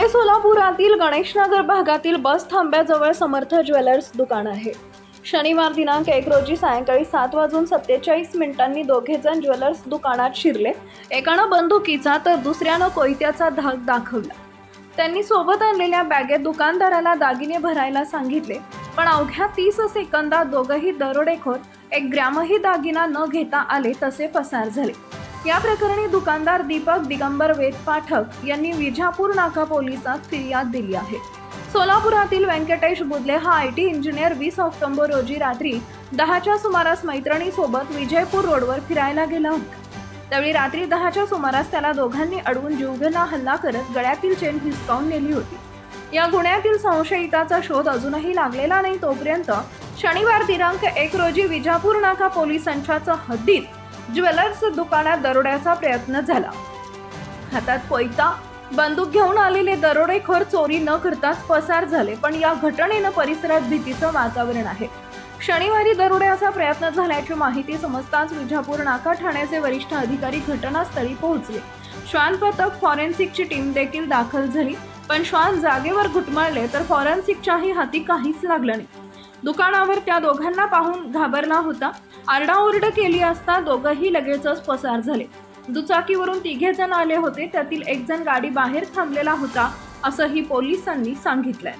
पुणे सोलापुरातील गणेशनगर भागातील बस थांब्याजवळ समर्थ ज्वेलर्स दुकान आहे। शनिवार दिनांक 1 रोजी सायंकाळी 7:47 दोघे जण ज्वेलर्स दुकानात शिरले। एकानं बंदुकीचा तर दुसऱ्यानं कोयत्याचा धाक दाखवला। त्यांनी सोबत आणलेल्या बॅगेत दुकानदाराला दागिने भरायला सांगितले, पण अवघ्या 30 सेकंदात दोघेही दरोडेखोर 1 ग्रॅमही दागिना न घेता आले तसे पसार झाले। या प्रकरणी दुकानदार दीपक दिगंबर वेद पाठक यांनी विजापूर नाका पोलिसात फिर्याद दिली आहे। सोलापुरातील व्यंकटेश बुदले हा IT इंजिनियर 20 ऑक्टोबर रोजी रात्री 10च्या सुमारास मैत्रिणीसोबत विजयपूर रोडवर फिरायला गेला होता। त्यावेळी रात्री 10च्या सुमारास त्याला दोघांनी अडवून जीवघेणा हल्ला करत गळ्यातील चेन हिसकावून नेली होती। या गुन्ह्यातील संशयिताचा शोध अजूनही लागलेला नाही। तोपर्यंत शनिवार दिनांक 1 रोजी विजापूर नाका पोलिसांच्या हद्दीत ज्वेलर्स दुकानात दरोड्याचा प्रयत्न झाला। हातात कोयता बंदूक घेऊन आलेले दरोडेखोर चोरी न करताच पसार झाले, पण या घटनेनं परिसरात भीतीचं वातावरण आहे। शनिवारी दरोड्याचा प्रयत्न झाल्याची माहिती समजताच विजापूर नाका ठाण्याचे वरिष्ठ अधिकारी घटनास्थळी पोहोचले। श्वान पथक फॉरेन्सिकची टीम देखील दाखल झाली, पण श्वान जागेवर घुटमळले तर फॉरेन्सिकच्याही हाती काहीच लागलं नाही। दुकानावर त्या दोघांना पाहून घाबरला होता। आरडाओरड केली असता दोघंही लगेचच पसार झाले। दुचाकीवरून 3 जण आले होते, त्यातील 1 जण गाडी बाहेर थांबलेला होता असंही पोलिसांनी सांगितलंय।